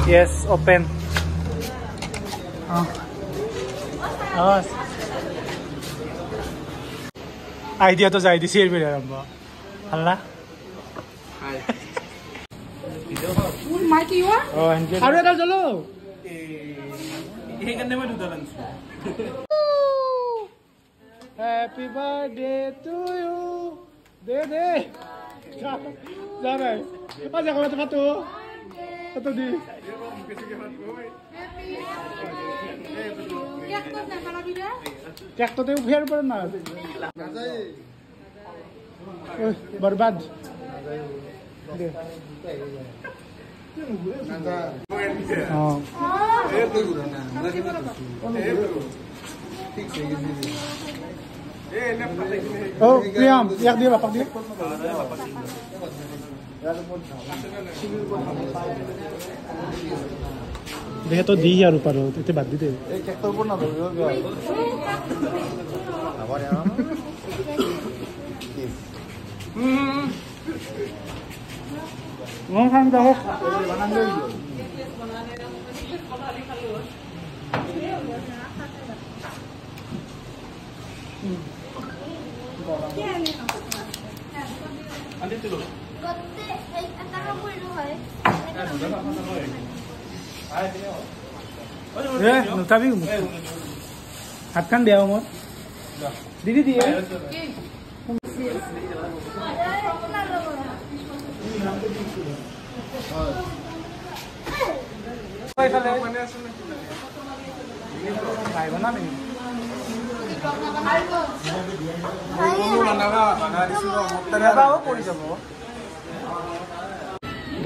Yes, open. Oh. Idea to jai di sir bhi rambo. Allah. Hi. Mikey, you are? Oh, Angel. How are you, Jalo? He can never do that. Happy birthday to you. De. Jangan. Apa sih kalau cepat tuh? Atau di? Kek tuh tuh biar pernah. Berbad. Oh. Oh, Priam, yak dia lapak dia. Dia to di ya rupa ro, itu bad di deh. Cek to pun ada juga. Apa ya? Ngomong kan dah. Andi tu. Kote, antara mo ilo hai. Eh, nutabi mo. Hatkan dia mo. Didi dia.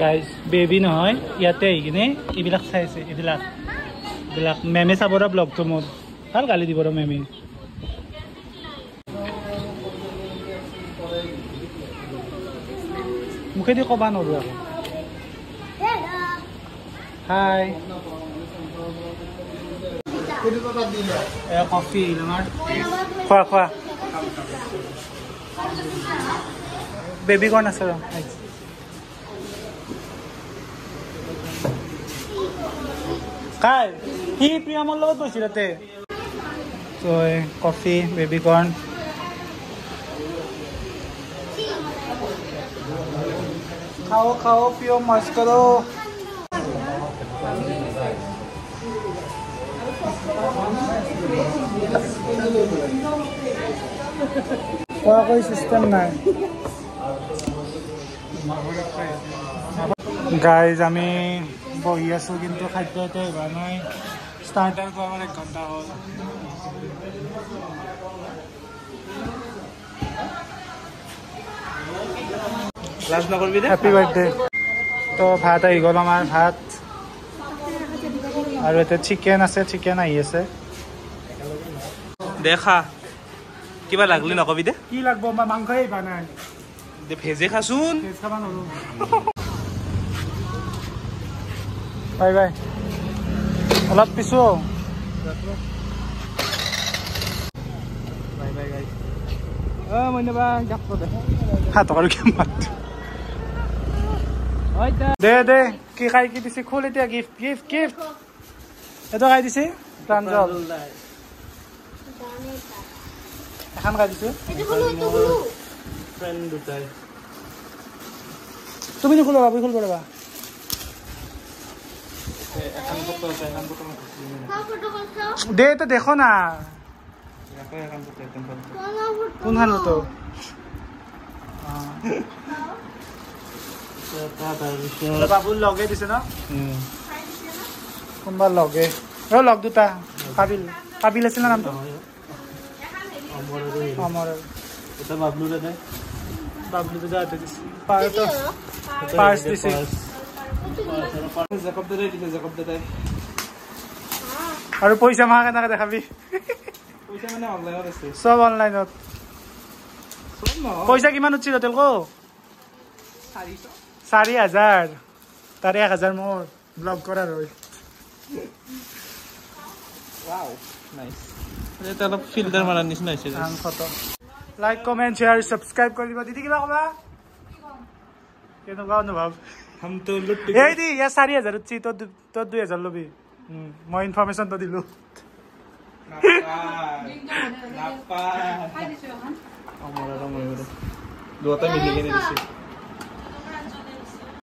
Guys, baby নহয় ইয়াতে কিনে ইবিলাক চাইছে ইবিলাক মেমে Sabra blog তো মোৰ ভাল গালি দিব ৰ মেমে মুখে দি কবা নৰো আকৌ হাই কফি আমাৰ খোৱা বেবি কৰ্ণ আছে ৰ কাই সি প্ৰিয়মৰ লগত গৈছিল তাতে কফি বেবি কৰ্ণ খাও পিও মজ করো कोई सिस्टम নাই গাইজ আমি বহি আছো কিন্তু খাদ্য এটা হোৱা নাই ষ্টাৰ্টাৰ কৰাৰ 1 ঘণ্টা হ'ল ক্লাস না করবি হ্যাপি বার্থডে তো ভাত আই গল আমার ভাত আর এতে চিকেন আছে চিকেন আই আছে দেখা কিবা লাগলি নকবি দে কি লাগব মা মাংসই বানাই দে ভেজে খাসুন ভেজ খাবা নৰু বাই বাই অলপ পিছো বাই বাই গাইস মইনা বা যাক দে হাত আৰু কি মাত দে কি খাই কি দিছে খোল এতিয়া গিফট এটা খাই দিছে প্ৰাঞ্জল এখন খাই দিছে ফ্ৰেন্ড দুটাই তুমি নি খোলো বাবু খোল বড়বা এখন ফটো আছে এখন ফটো দে তো দেখো না এখন ফটো একদম কোন হান তো বাবুল লগে দিছে না কোনবা লগে লগ দুটা কাবিল আছিল না নামটো অমৰ এটা বাবলু দে বাবলু দে যাতে দিছে পাঁচ দিছে জাকব দে আৰু পইচা মা কেনেকৈ দেখাবি পইচা মানে অনলাইনত আছে সব অনলাইনত পইচা কিমান উঠিছিল তেলকো 4,000 তাৰে 1,000 মোৰ ব্লগ কৰাৰ হয় ওয়াও নাইস এটা অলপ ফিল্টাৰ মাৰাৰ নিচিনা হৈছে লাইক কমেন্ট শেয়াৰ সাবস্ক্ৰাইব কৰি দিবা দিদি কিবা কবা কেনেকুৱা অনুভৱ हम तो लुट এই দি ইয়াৰ 4000 উঠছি তোৰ 2000 ল'বি মই ইনফৰমেশ্যনটো দিলোঁ দুটা মিলি কিনে দিছে